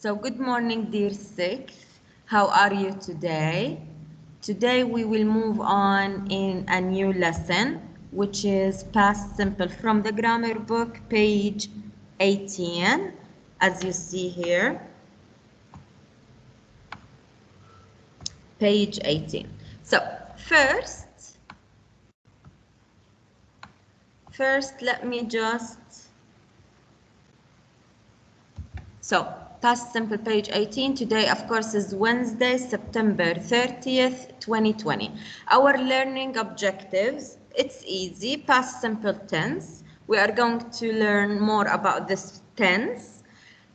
So good morning, dear sixth. How are you today? Today we will move on in a new lesson, which is past simple from the grammar book, page 18, as you see here. Page 18. So first let me just past simple page 18. Today, of course, is Wednesday, September 30th, 2020. Our learning objectives, it's easy, past simple tense. We are going to learn more about this tense.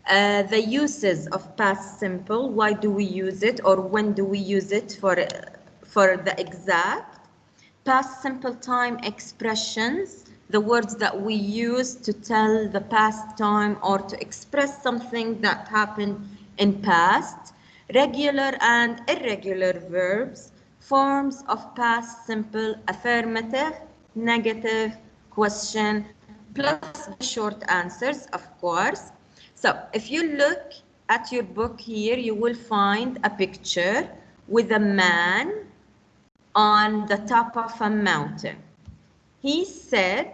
The uses of past simple, why do we use it or when do we use it for the exact. Past simple time expressions, the words that we use to tell the past time or to express something that happened in past. Regular and irregular verbs, forms of past simple, affirmative, negative, question, plus the short answers, of course. So if you look at your book here, you will find a picture with a man on the top of a mountain. He said,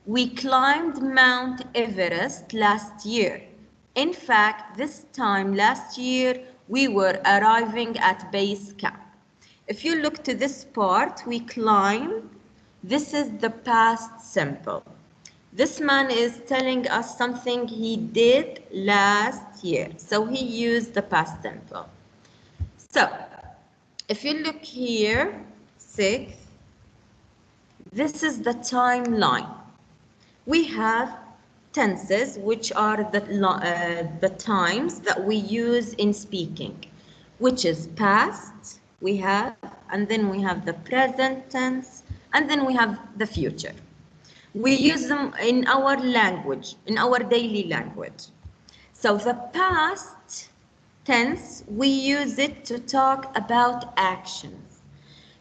"We climbed Mount Everest last year. In fact, this time last year, we were arriving at base camp." If you look to this part, we climbed. This is the past simple. This man is telling us something he did last year. So he used the past simple. So if you look here, 6, this is the timeline. We have tenses, which are the times that we use in speaking, which is past, we have, and then we have the present tense, and then we have the future. We use them in our language, in our daily language. So the past tense, we use it to talk about actions.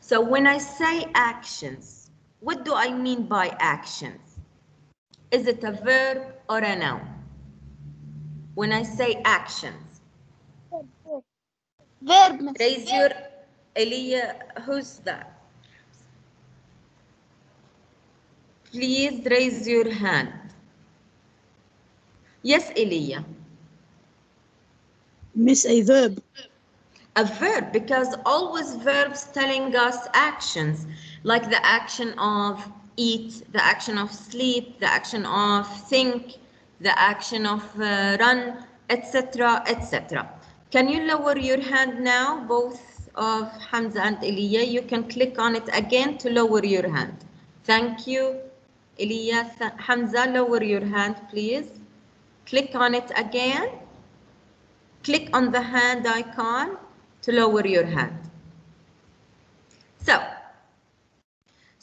So when I say actions, what do I mean by actions? Is it a verb or a noun? When I say actions. Verb. Raise your, Elia, who's that? Please raise your hand. Yes, Elia. Miss, a verb. A verb, because always verbs telling us actions, like the action of eat, the action of sleep, the action of think, the action of run, etc., etc. Can you lower your hand now, both of Hamza and Elia? You can click on it again to lower your hand. Thank you, Elia. Hamza, lower your hand, please. Click on it again. Click on the hand icon to lower your hand.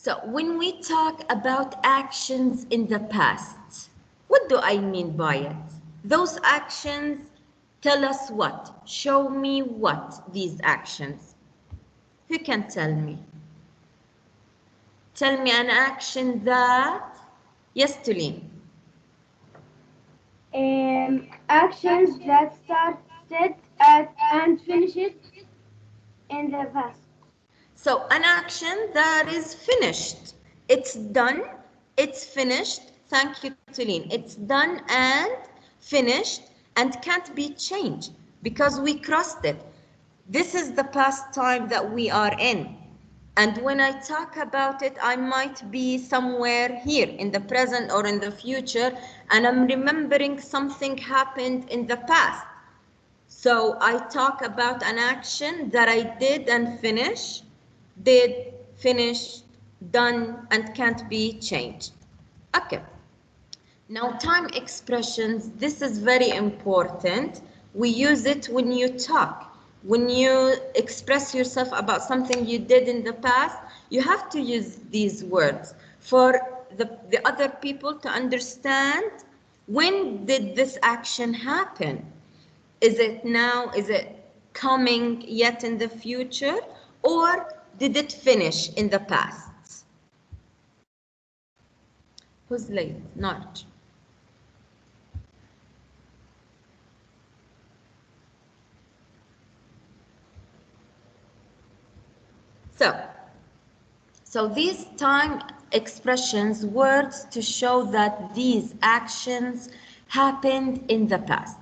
So when we talk about actions in the past, what do I mean by it? Those actions tell us what? Show me what, these actions. Who can tell me? Tell me an action that, yes, Tulin. Actions that started at and finished in the past. So an action that is finished. It's done, it's finished. Thank you, Tulin. It's done and finished and can't be changed because we crossed it. This is the past time that we are in. And when I talk about it, I might be somewhere here in the present or in the future, and I'm remembering something happened in the past. So I talk about an action that I did and finished, did, finished, done, and can't be changed. Okay. Now, time expressions, this is very important. We use it when you talk. When you express yourself about something you did in the past, you have to use these words for the other people to understand when did this action happen. Is it now? Is it coming yet in the future? Or did it finish in the past? Who's late? Not. So these time expressions, words to show that these actions happened in the past.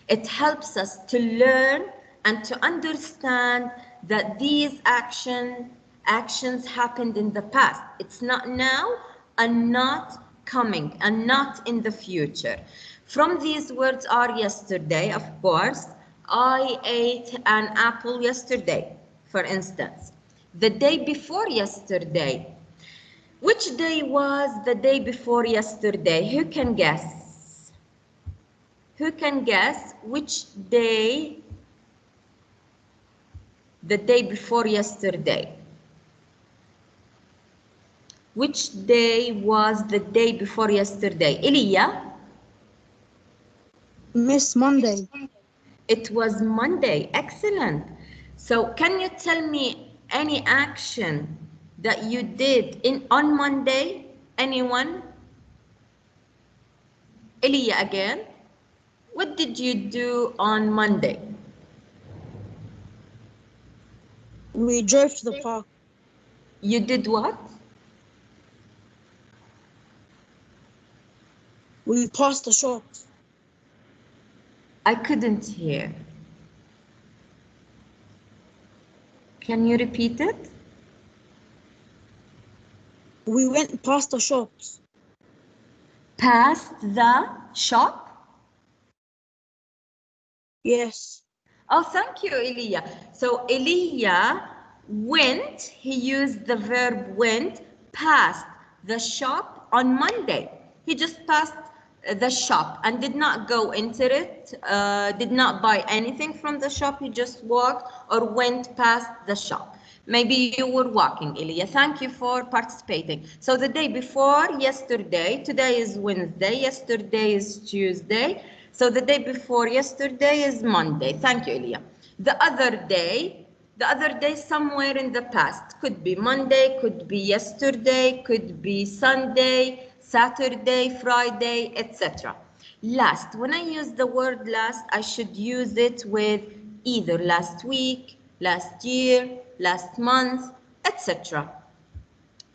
It helps us to learn and to understand that these actions happened in the past. It's not now and not coming and not in the future. From these words are yesterday, of course. I ate an apple yesterday, for instance. The day before yesterday. Which day was the day before yesterday? Who can guess? Who can guess which day the day before yesterday? Which day was the day before yesterday? Elia? Miss Monday. It was Monday. Excellent. So can you tell me any action that you did on Monday? Anyone? Elia again. What did you do on Monday? We drove to the park. You did what? We passed the shops. I couldn't hear. Can you repeat it? We went past the shops. Past the shop? Yes. Oh, thank you, Elia. So Elia went, he used the verb went, past the shop on Monday. He just passed the shop and did not go into it, did not buy anything from the shop. He just walked or went past the shop. Maybe you were walking, Elia. Thank you for participating. So the day before yesterday, today is Wednesday, yesterday is Tuesday. So the day before yesterday is Monday. Thank you, Elia. The other day somewhere in the past. Could be Monday, could be yesterday, could be Sunday, Saturday, Friday, etc. Last. When I use the word last, I should use it with either last week, last year, last month, etc.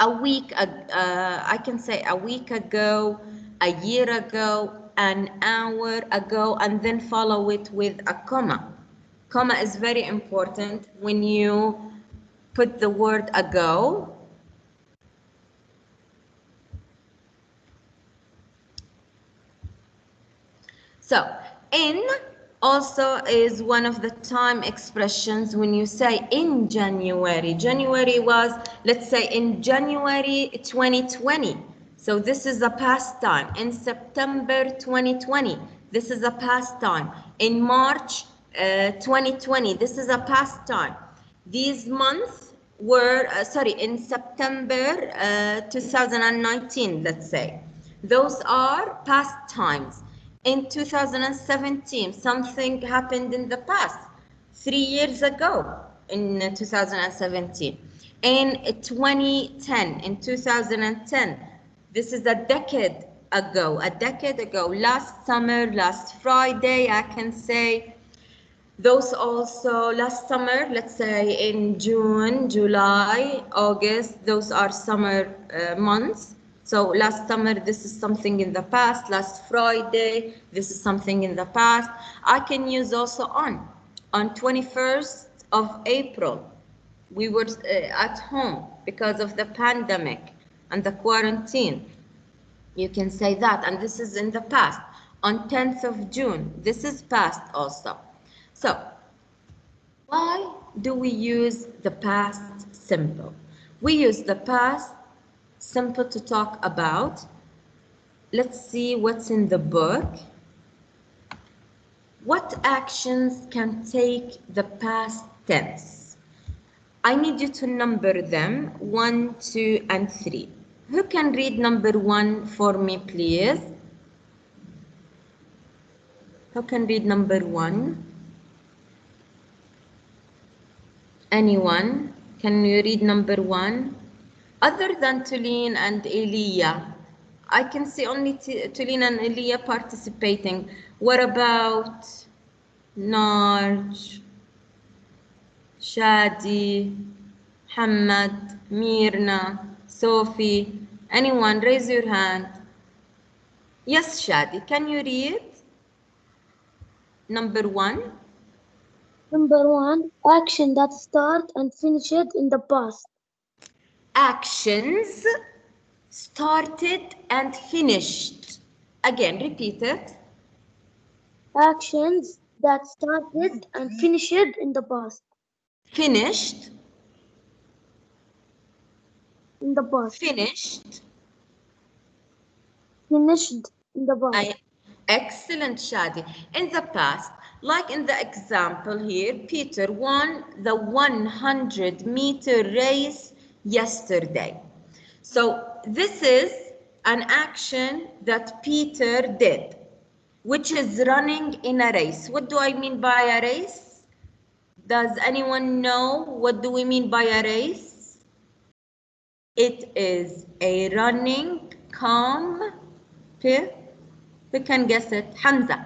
A week, I can say a week ago, a year ago, an hour ago, and then follow it with a comma. Comma is very important when you put the word ago. So, in also is one of the time expressions when you say in January. January was, let's say, in January 2020. So this is a past time. In September 2020, this is a past time. In March 2020, this is a past time. These months were, in September 2019, let's say. Those are past times. In 2017, something happened in the past, 3 years ago in 2017. In 2010, in 2010, this is a decade ago, last summer, last Friday, I can say. Those also last summer, let's say in June, July, August, those are summer months. So last summer, this is something in the past. Last Friday, this is something in the past. I can use also on 21st of April. We were at home because of the pandemic and the quarantine. You can say that, and this is in the past. On 10th of June, this is past also. So, why do we use the past simple? We use the past simple to talk about. Let's see what's in the book. What actions can take the past tense? I need you to number them 1, 2, and 3. Who can read number 1 for me, please? Who can read number 1? Anyone? Can you read number 1? Other than Tulin and Elia, I can see only Tulin and Elia participating. What about Narj, Shadi, Hamad, Mirna, Sophie, anyone, raise your hand. Yes, Shadi, can you read? Number 1. Number 1, action that start and finish it in the past. Actions started and finished. Again, repeat it. Actions that started and finished in the past. Finished. In the past. Finished. Finished in the past. Excellent, Shadi. In the past, like in the example here, Peter won the 100-meter race yesterday. So this is an action that Peter did, which is running in a race. What do I mean by a race? Does anyone know what do we mean by a race? It is a running we can guess it. Hamza.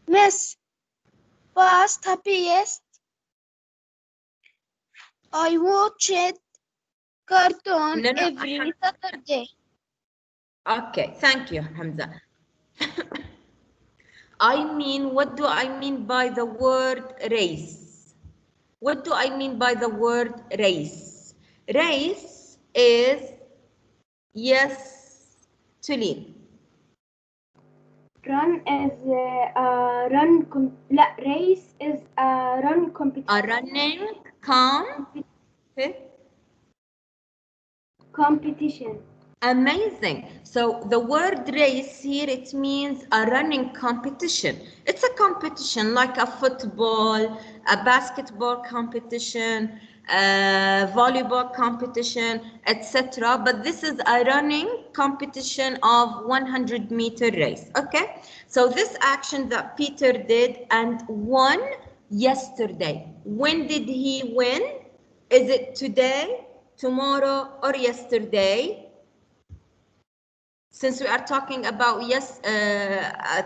Miss, past happiest. I watched cartoon No, every Saturday. Okay, thank you, Hamza. I mean, what do I mean by the word race? What do I mean by the word race? Race is, yes, Tulin. Run is race is a run competition. A running competition. Amazing. So the word race here, it means a running competition. It's a competition like a football, a basketball competition, a volleyball competition, etc. But this is a running competition of 100-meter race. Okay. So this action that Peter did and won yesterday. When did he win? Is it today, tomorrow, or yesterday? Since we are talking about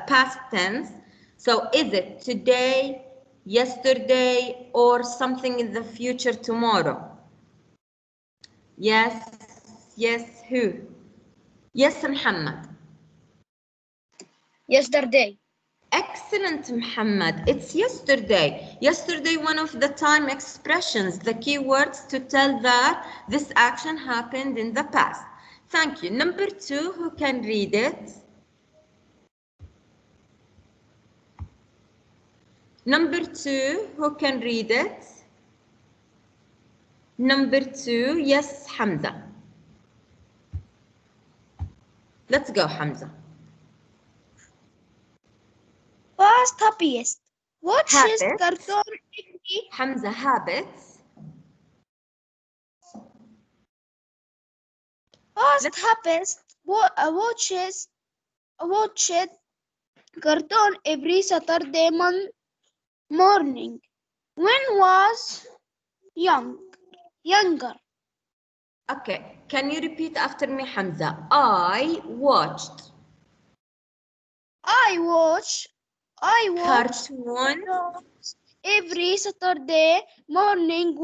past tense, so is it today, yesterday, or something in the future tomorrow? Yes, who? Yes, Muhammad. Yesterday. Excellent, Muhammad. It's yesterday. Yesterday, one of the time expressions, the keywords to tell that this action happened in the past. Thank you. Number 2, who can read it? Number 2, who can read it? Number 2, yes, Hamza. Let's go, Hamza. Past happiest. Watches cartoon every. Hamza, habits. Past happiest. Watches cartoon every Saturday morning. When was younger. Okay, can you repeat after me, Hamza? I watched cartoons every Saturday morning.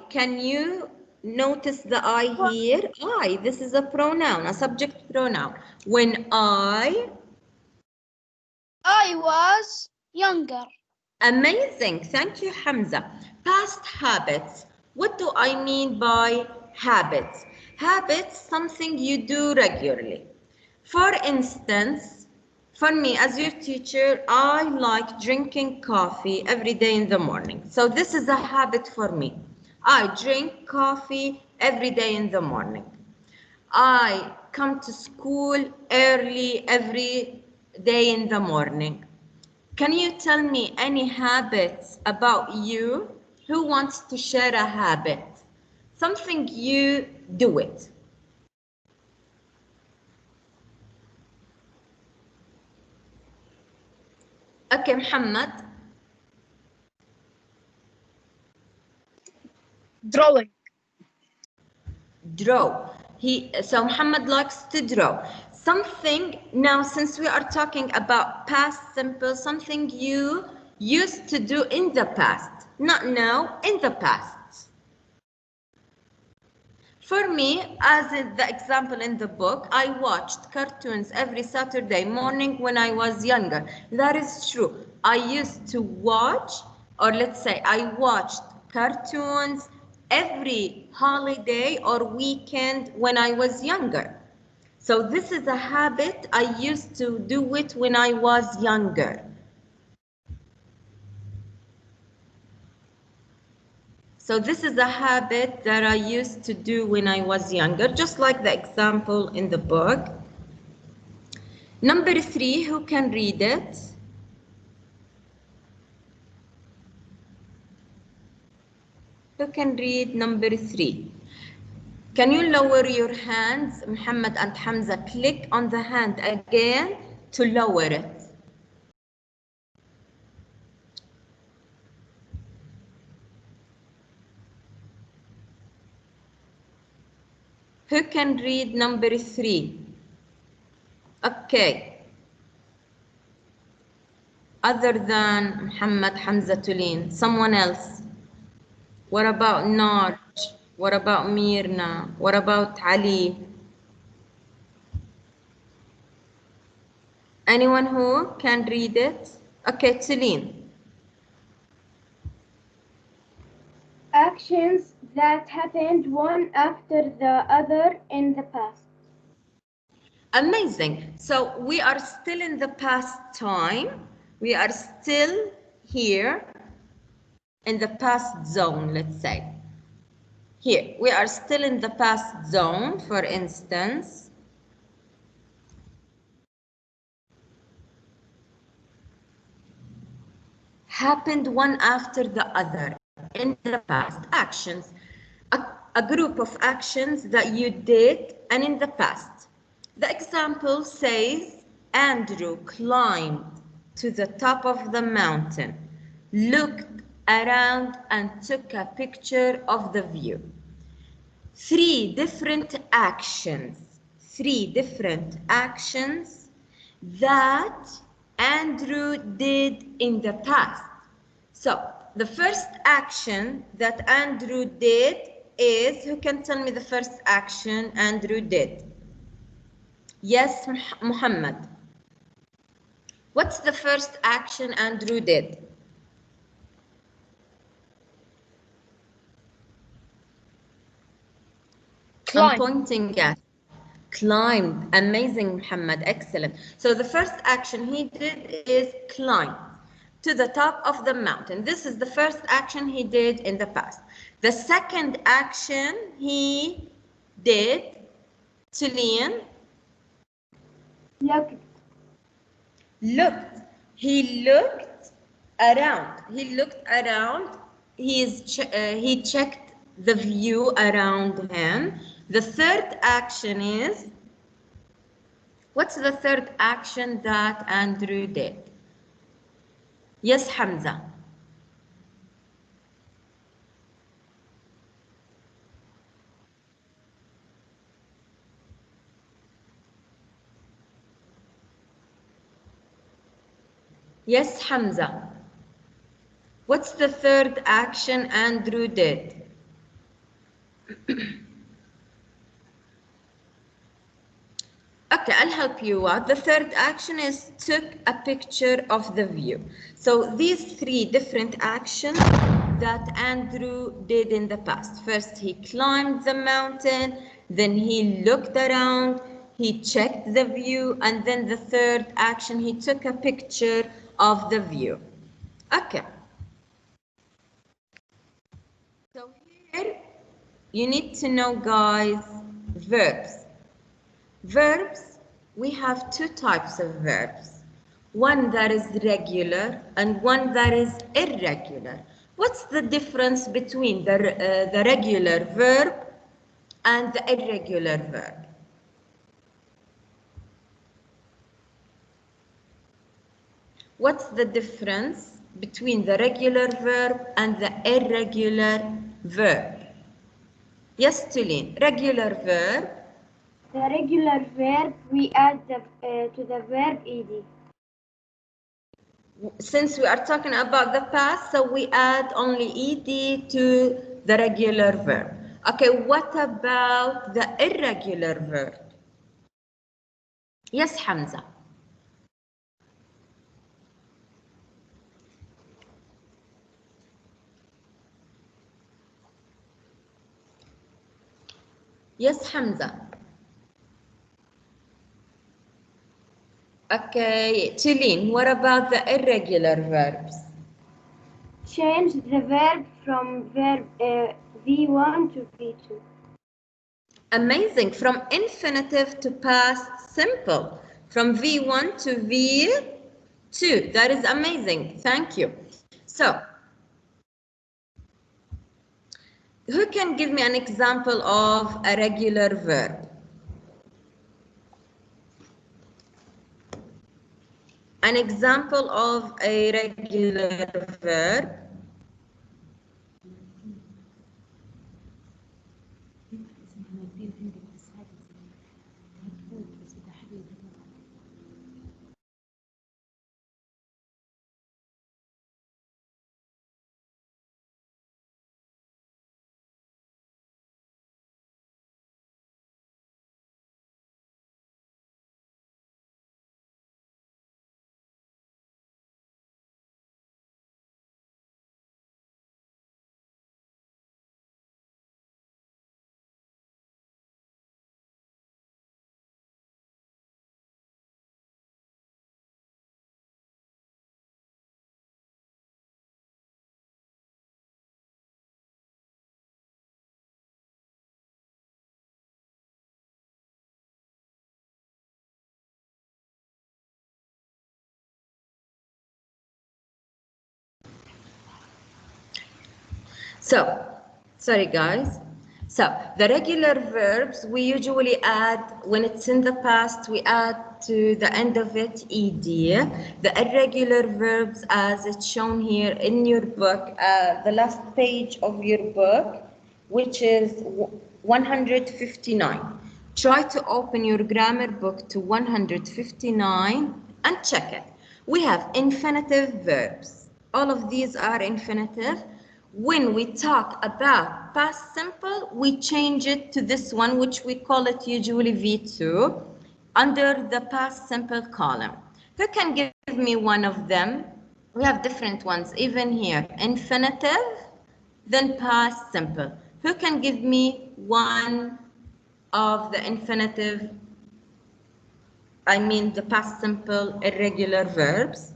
Can you notice the I here? I, this is a pronoun, a subject pronoun. When I was younger. Amazing, thank you, Hamza. Past habits. What do I mean by habits? Habits, something you do regularly. For instance, for me as your teacher, I like drinking coffee every day in the morning. So this is a habit for me. I drink coffee every day in the morning. I come to school early every day in the morning. Can you tell me any habits about you? Who wants to share a habit? Something you do it. Okay, Muhammad. Drawing. Draw. So Muhammad likes to draw. Something, now since we are talking about past simple, something you used to do in the past, not now, in the past. For me, as in the example in the book, I watched cartoons every Saturday morning when I was younger. That is true. I used to watch, or let's say I watched cartoons every holiday or weekend when I was younger. So this is a habit I used to do it when I was younger. So this is a habit that I used to do when I was younger, just like the example in the book. Number 3, who can read it? Who can read number 3? Can you lower your hands? Muhammad and Hamza, click on the hand again to lower it. Who can read number 3? Okay. Other than Muhammad, Hamza, Tulin, someone else. What about Naj? What about Mirna? What about Ali? Anyone who can read it? Okay, Tulin. Actions that happened one after the other in the past. Amazing. So we are still in the past time. We are still here in the past zone, let's say. Here, we are still in the past zone, for instance. Happened one after the other in the past. Actions. A group of actions that you did and in the past. The example says, Andrew climbed to the top of the mountain, looked around and took a picture of the view. 3 different actions. 3 different actions that Andrew did in the past. So the first action that Andrew did is, who can tell me the first action Andrew did? Yes, Muhammad. What's the first action Andrew did? Climb. I'm pointing at. Climbed. Amazing, Muhammad. Excellent. So the first action he did is climb to the top of the mountain. This is the first action he did in the past. The second action he did, Tulin, Looked. He looked around. He looked around. He checked the view around him. The third action is, what's the third action that Andrew did? Yes, Hamza. Yes, Hamza. What's the third action Andrew did? Okay, I'll help you out. The third action is took a picture of the view. So these 3 different actions that Andrew did in the past. First, he climbed the mountain, then he looked around, he checked the view, and then the third action, he took a picture of the view. Okay. So here, you need to know, guys, verbs. Verbs, we have 2 types of verbs. One that is regular and one that is irregular. What's the difference between the regular verb and the irregular verb? What's the difference between the regular verb and the irregular verb? Yes, Tulin, regular verb. The regular verb, we add to the verb ed. Since we are talking about the past, so we add only ed to the regular verb. Okay, what about the irregular verb? Yes, Hamza. Yes, Hamza. Okay, Chilin, what about the irregular verbs? Change the verb from verb V1 to V2. Amazing, from infinitive to past simple, from V1 to V2. That is amazing, thank you. So, who can give me an example of a regular verb? An example of a regular verb. So, sorry guys. So, the regular verbs, we usually add, when it's in the past, we add to the end of it ed. The irregular verbs, as it's shown here in your book, the last page of your book, which is 159. Try to open your grammar book to 159 and check it. We have infinitive verbs. All of these are infinitive. When we talk about past simple, we change it to this one, which we call it usually V2, under the past simple column. Who can give me one of them? We have different ones, even here. Infinitive, then past simple. Who can give me one of the infinitive, I mean the past simple irregular verbs?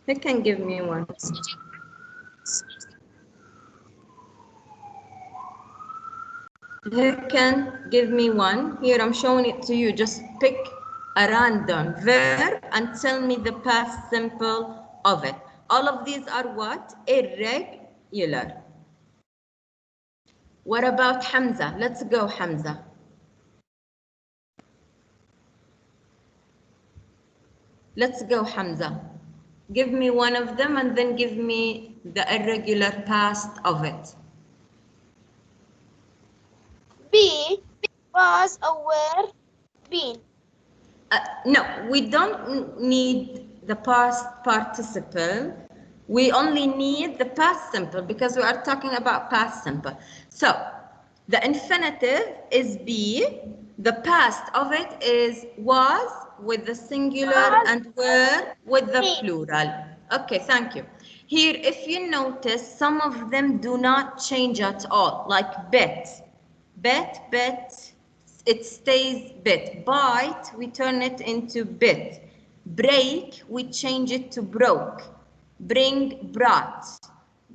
Who can give me one? Who can give me one? Here I'm showing it to you. Just pick a random verb and tell me the past simple of it. All of these are what? Irregular. What about Hamza? Let's go, Hamza. Let's go, Hamza. Give me one of them and then give me the irregular past of it. Be was, aware, been. No, we don't need the past participle. We only need the past simple because we are talking about past simple. So, the infinitive is be. The past of it is was with the singular and were with the plural. Okay, thank you. Here, if you notice, some of them do not change at all, like bet. Bet, bet, it stays bit. Bite, we turn it into bit. Break, we change it to broke. Bring, brought.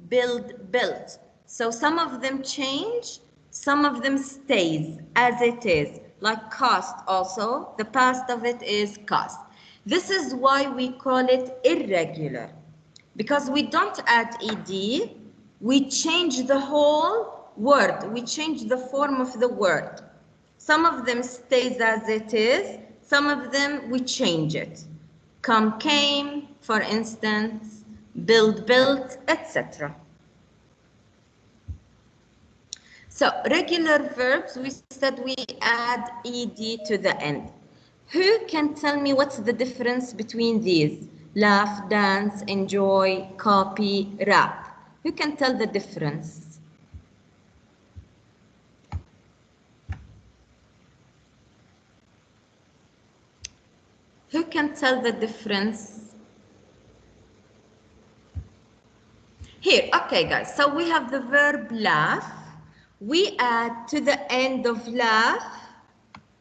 Build, built. So some of them change, some of them stays as it is. Like cost also, the past of it is cost. This is why we call it irregular. Because we don't add ed, we change the whole word. We change the form of the word. Some of them stays as it is, some of them we change it. Come, came, for instance, build, built, etc. So regular verbs, we said we add ed to the end. Who can tell me what's the difference between these? Laugh, dance, enjoy, copy, rap. Who can tell the difference? Who can tell the difference? Here, okay guys, so we have the verb laugh. We add to the end of laugh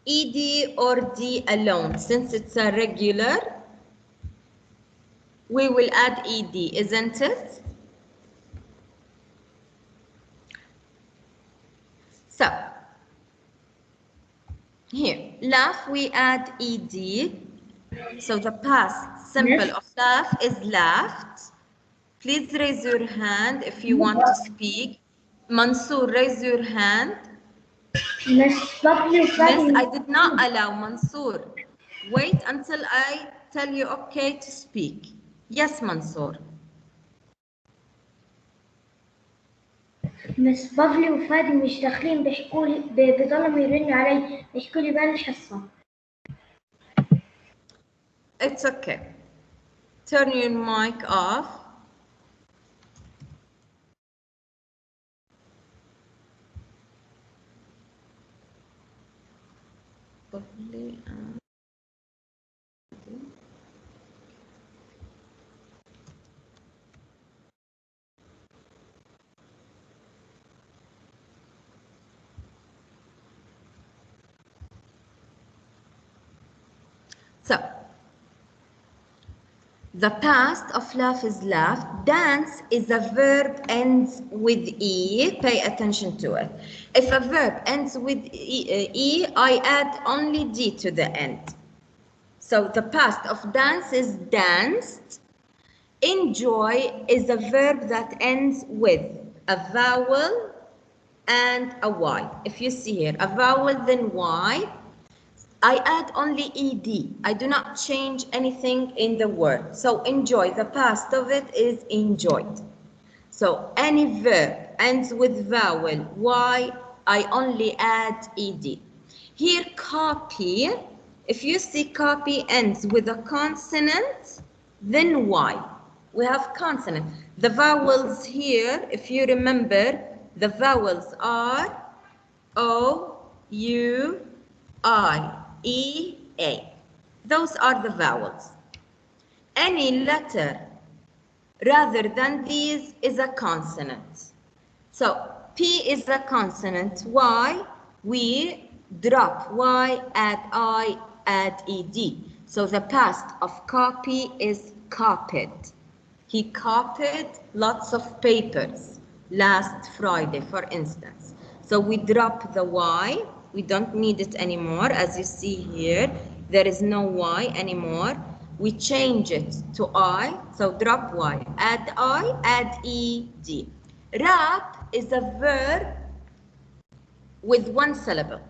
ed or d alone. Since it's a regular, we will add ed, isn't it? So, here, laugh, we add ed. So the past simple of laugh is laughed. Please raise your hand if you want to speak. Mansoor, raise your hand. Miss, I did not allow Mansoor. Wait until I tell you okay to speak. Yes, Mansoor. مس بافلي وفادي مش داخلين بيحكوا لي بيضلوا يرنوا علي بيحكوا لي بلاش حصة. It's okay. Turn your mic off. Bavli, So, the past of laugh is laugh. Dance is a verb ends with E. Pay attention to it. If a verb ends with E, I add only D to the end. So the past of dance is danced. Enjoy is a verb that ends with a vowel and a Y. If you see here, a vowel then Y. I add only ed. I do not change anything in the word. So enjoy, the past of it is enjoyed. So any verb ends with vowel Y, I only add ed. Here copy, if you see copy ends with a consonant, then Y. We have consonant. The vowels here, if you remember, the vowels are O, U, I. E, A. Those are the vowels. Any letter rather than these is a consonant. So P is a consonant. Y, we drop Y, add I, add ED. So the past of copy is copied. He copied lots of papers last Friday, for instance. So we drop the Y. We don't need it anymore. As you see here, there is no Y anymore. We change it to I, so drop Y, add I, add ED. Rap is a verb with one syllable.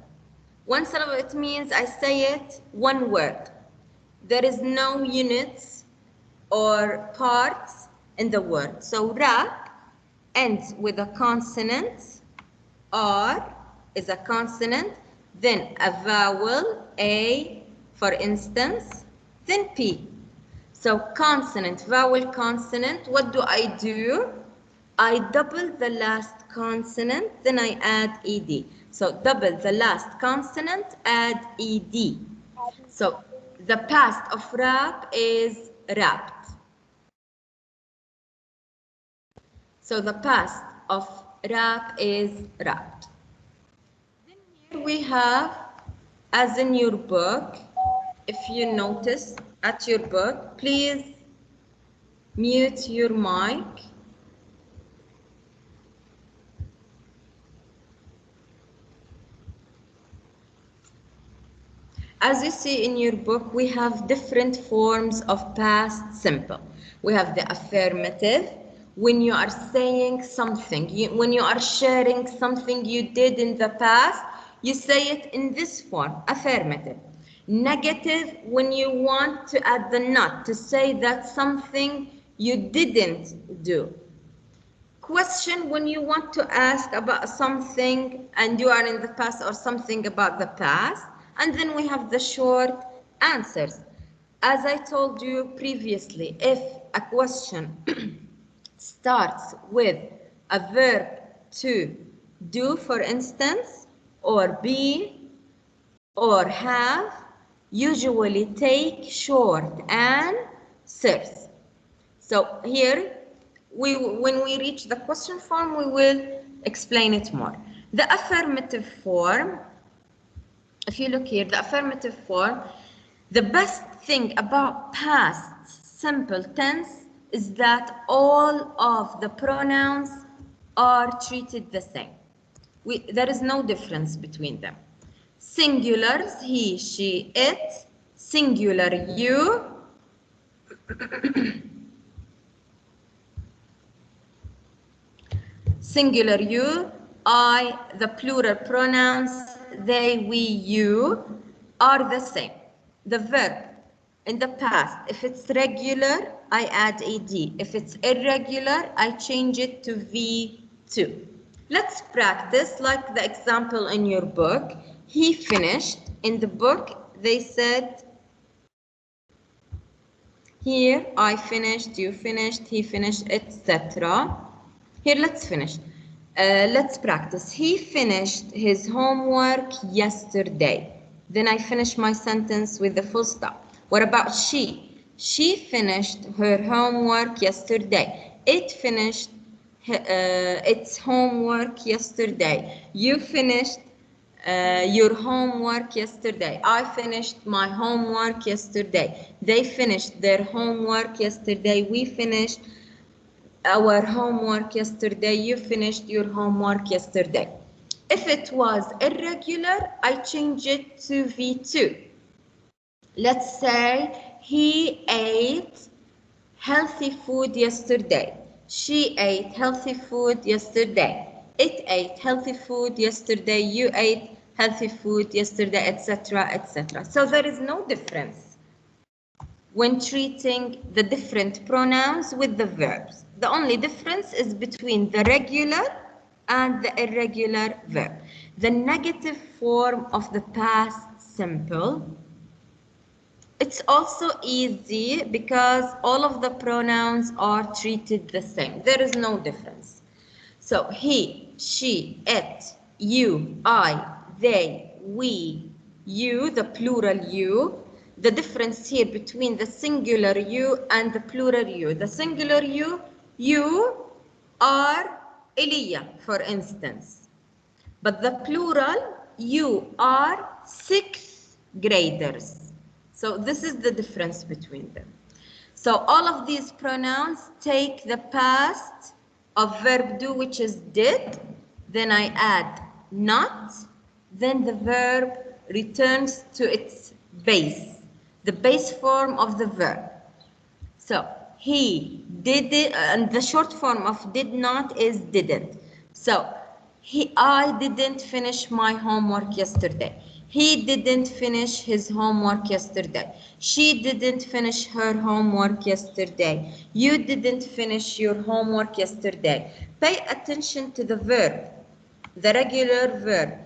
One syllable, it means I say it one word. There is no units or parts in the word. So rap ends with a consonant, R is a consonant, then a vowel, A, for instance, then P. So consonant, vowel, consonant, what do? I double the last consonant, then I add ED. So double the last consonant, add ED. So the past of rap is wrapped. So the past of rap is wrapped. Then here we have, as in your book, if you notice at your book, please mute your mic. As you see in your book, we have different forms of past simple. We have the affirmative, when you are saying something, when you are sharing something you did in the past, you say it in this form, affirmative. Negative, when you want to add the not, to say that something you didn't do. question when you want to ask about something and you are in the past or something about the past. And then we have the short answers. As I told you previously, if a question starts with a verb to do, for instance, or be, or have, usually take short answers. So here, when we reach the question form, we will explain it more. The affirmative form, if you look here, the affirmative form, the best thing about past simple tense is that all of the pronouns are treated the same. There is no difference between them. Singulars, he, she, it. Singular, you. Singular, you. I, the plural pronouns, they, we, you, are the same. The verb in the past, if it's regular, I add ed. If it's irregular, I change it to V2. Let's practice like the example in your book. He finished. In the book, they said, here, I finished, you finished, he finished, etc. Here, let's finish. Let's practice. He finished his homework yesterday. Then I finish my sentence with the full stop. What about she? She finished her homework yesterday. It finished its homework yesterday. You finished your homework yesterday. I finished my homework yesterday. They finished their homework yesterday. We finished our homework yesterday. You finished your homework yesterday. If it was irregular, I change it to V2. Let's say he ate healthy food yesterday. She ate healthy food yesterday. It ate healthy food yesterday. You ate healthy food yesterday, etc., etc. So there is no difference when treating the different pronouns with the verbs. The only difference is between the regular and the irregular verb. The negative form of the past simple, it's also easy because all of the pronouns are treated the same. There is no difference. So he, she, it, you, I, they, we, you, the plural you. The difference here between the singular you and the plural you. The singular you are Elia, for instance. But the plural, you are 6th graders. So this is the difference between them. So all of these pronouns take the past of verb do, which is did. Then I add not. Then the verb returns to its base, the base form of the verb. So he did it, and the short form of did not is didn't. So I didn't finish my homework yesterday. He didn't finish his homework yesterday. She didn't finish her homework yesterday. You didn't finish your homework yesterday. Pay attention to the verb, the regular verb.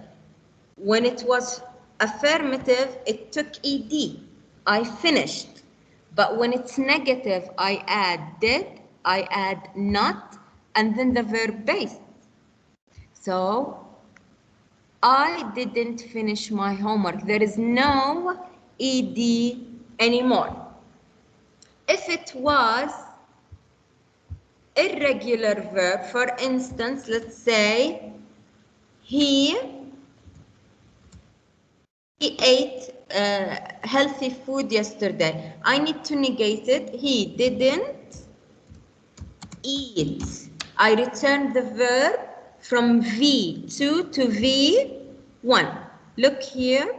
When it was affirmative, it took ed. I finished. But when it's negative, I add did, I add not, and then the verb base. So I didn't finish my homework. There is no ed anymore. If it was irregular verb, for instance, let's say he ate healthy food yesterday. I need to negate it. He didn't eat. I return the verb from V2 to V1. Look here,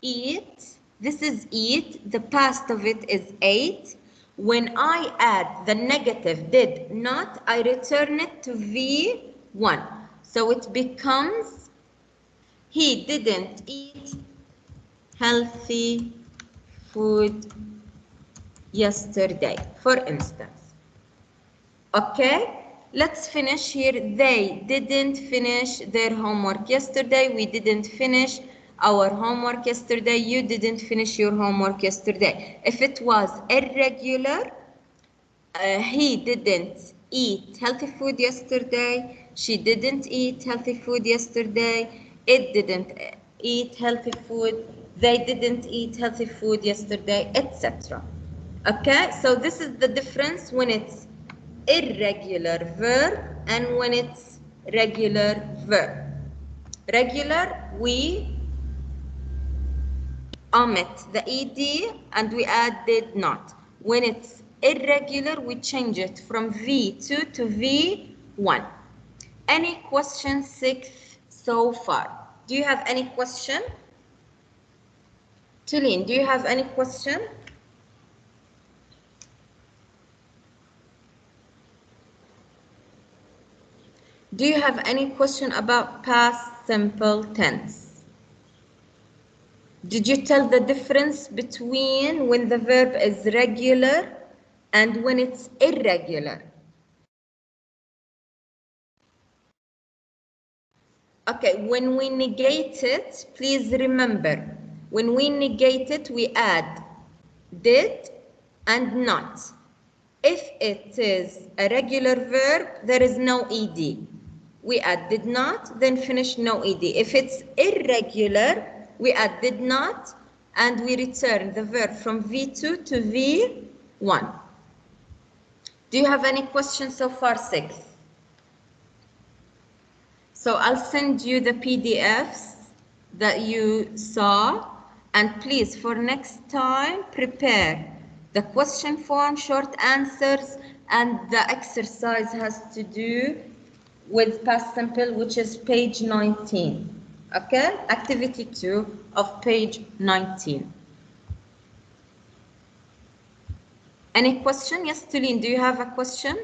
eat. This is eat. The past of it is ate. When I add the negative did not, I return it to V1. So it becomes he didn't eat healthy food yesterday, for instance. Okay? let's finish here. They didn't finish their homework yesterday. We didn't finish our homework yesterday. You didn't finish your homework yesterday. If it was irregular, he didn't eat healthy food yesterday. She didn't eat healthy food yesterday. It didn't eat healthy food. They didn't eat healthy food yesterday, etc. Okay, so this is the difference when it's irregular verb and when it's regular verb. Regular, we omit the ed and we add did not. When it's irregular, we change it from V2 to V1. Any question 6 so far? Do you have any question? Tulin, do you have any question? Do you have any question about past simple tense? Did you tell the difference between when the verb is regular and when it's irregular? Okay, when we negate it, please remember, when we negate it, we add did and not. If it is a regular verb, there is no ed. We add did not, then finish no ed. If it's irregular, we add did not, and we return the verb from V2 to V1. Do you have any questions so far, 6? So I'll send you the PDFs that you saw, and please, for next time, prepare the question form, short answers, and the exercise has to do with past simple, which is page 19. Okay, activity 2 of page 19. Any question? Yes, Tulin, do you have a question?